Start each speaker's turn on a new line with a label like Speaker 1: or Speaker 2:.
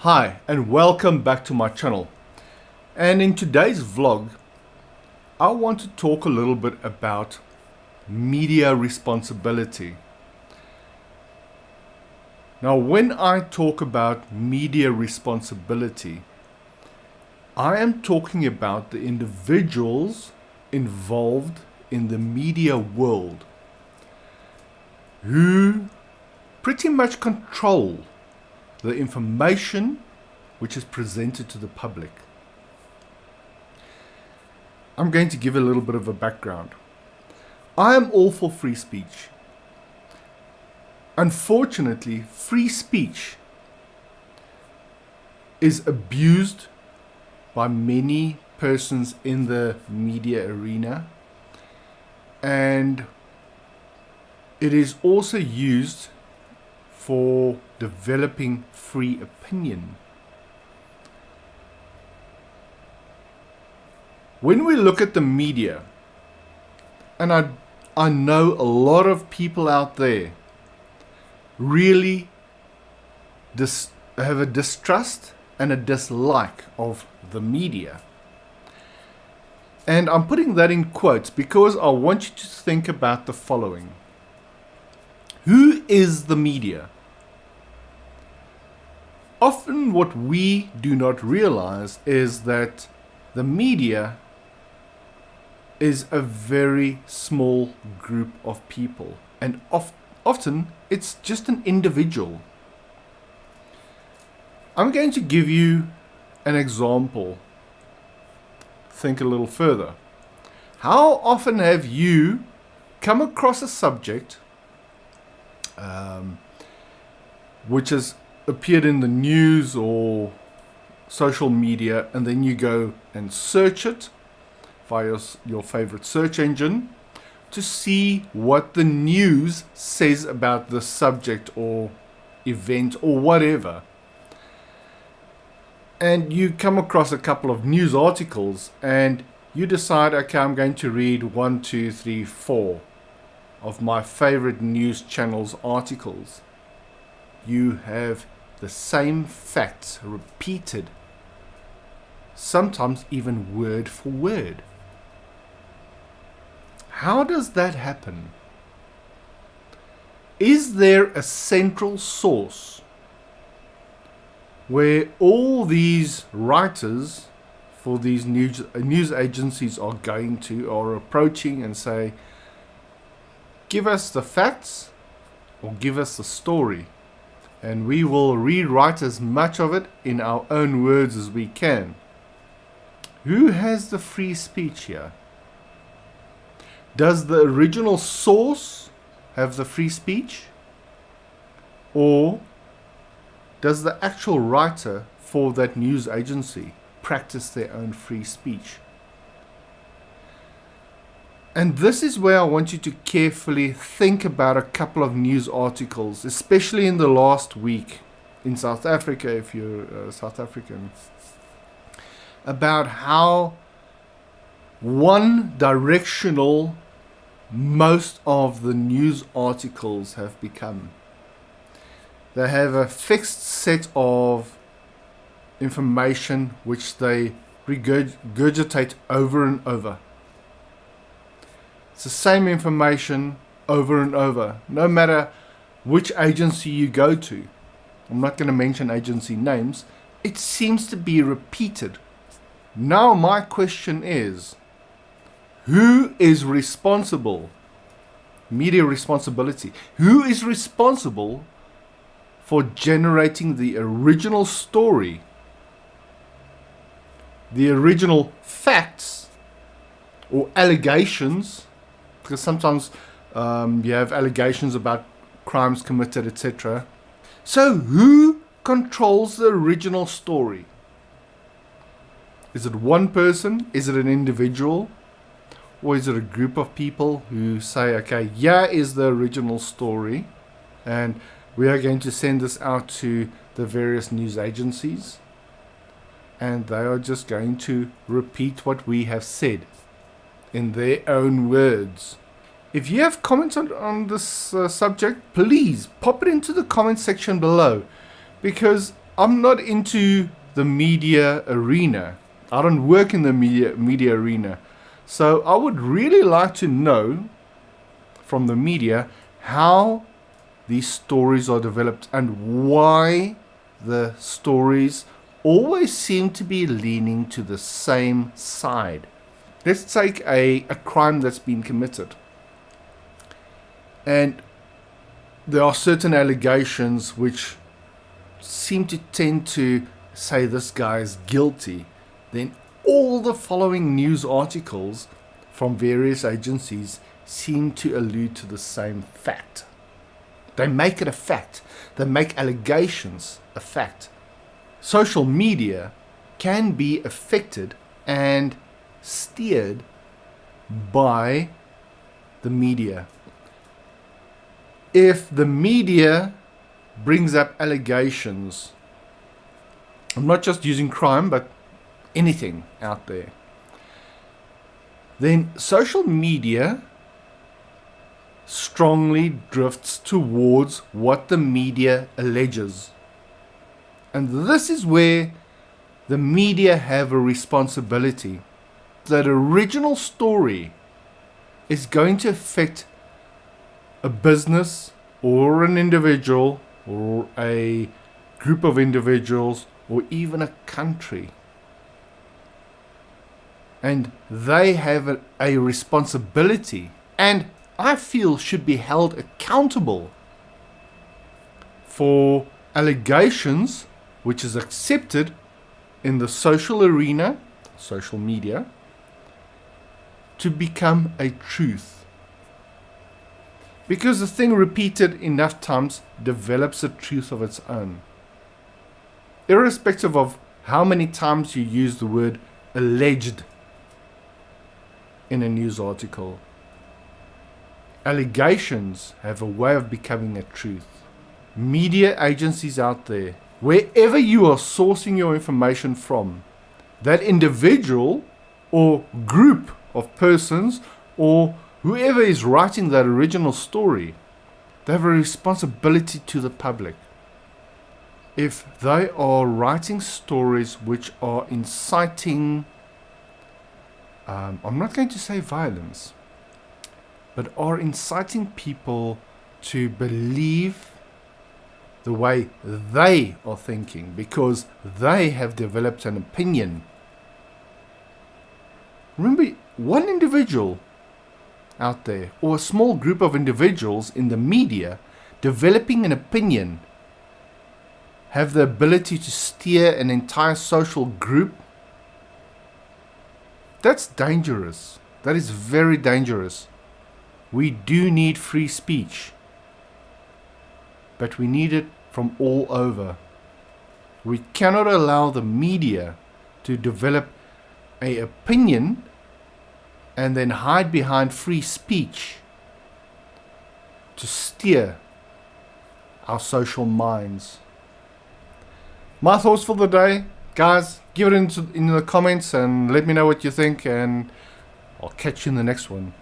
Speaker 1: Hi and welcome back to my channel. And in today's vlog, I want to talk a little bit about media responsibility. Now, when I talk about media responsibility, I am talking about the individuals involved in the media world who pretty much control the information which is presented to the public. I'm going to give a little bit of a background. I am all for free speech. Unfortunately, free speech is abused by many persons in the media arena, and it is also used for developing free opinion. When we look at the media, and I know a lot of people out there really have a distrust and a dislike of the media. And I'm putting that in quotes because I want you to think about the following. Who is the media? Often what we do not realize is that the media is a very small group of people, and often it's just an individual. I'm going to give you an example. Think a little further. How often have you come across a subject which has appeared in the news or social media, and then you go and search it via your favorite search engine to see what the news says about the subject or event or whatever? And you come across a couple of news articles and you decide, okay, I'm going to read 1, 2, 3, 4 of my favorite news channels articles. You have the same facts repeated, sometimes even word for word. How does that happen? Is there a central source where all these writers for these news agencies are going to, or approaching and say, give us the facts or give us the story, and we will rewrite as much of it in our own words as we can? Who has the free speech here? Does the original source have the free speech? Or does the actual writer for that news agency practice their own free speech? And this is where I want you to carefully think about a couple of news articles, especially in the last week in South Africa, if you're South African, about how one-directional most of the news articles have become. They have a fixed set of information which they regurgitate over and over. It's the same information over and over, no matter which agency you go to. I'm not going to mention agency names. It seems to be repeated. Now my question is, who is responsible? Media responsibility. Who is responsible for generating the original story, the original facts or allegations? Because sometimes you have allegations about crimes committed, etc. So who controls the original story? Is it one person? Is it an individual? Or is it a group of people who say, okay, here is the original story, and we are going to send this out to the various news agencies, and they are just going to repeat what we have said in their own words? If you have comments on this subject, please pop it into the comment section below, because I'm not into the media arena. I don't work in the media arena. So I would really like to know from the media how these stories are developed and why the stories always seem to be leaning to the same side. Let's take a crime that's been committed. And there are certain allegations which seem to tend to say this guy is guilty. Then all the following news articles from various agencies seem to allude to the same fact. They make it a fact. They make allegations a fact. Social media can be affected and steered by the media. If the media brings up allegations, I'm not just using crime, but anything out there, then social media strongly drifts towards what the media alleges. And this is where the media have a responsibility. That original story is going to affect a business or an individual or a group of individuals or even a country. And they have a responsibility, and I feel should be held accountable for allegations which is accepted in the social arena, social media, to become a truth. Because the thing repeated enough times develops a truth of its own. Irrespective of how many times you use the word alleged in a news article, allegations have a way of becoming a truth. Media agencies out there, wherever you are sourcing your information from, that individual or group of persons or whoever is writing that original story, they have a responsibility to the public. If they are writing stories which are inciting, I'm not going to say violence, but are inciting people to believe the way they are thinking because they have developed an opinion. Remember, one individual out there or a small group of individuals in the media developing an opinion have the ability to steer an entire social group. That's dangerous. That is very dangerous. We do need free speech, but we need it from all over. We cannot allow the media to develop an opinion and then hide behind free speech to steer our social minds. My thoughts for the day, guys, give it in the comments and let me know what you think, and I'll catch you in the next one.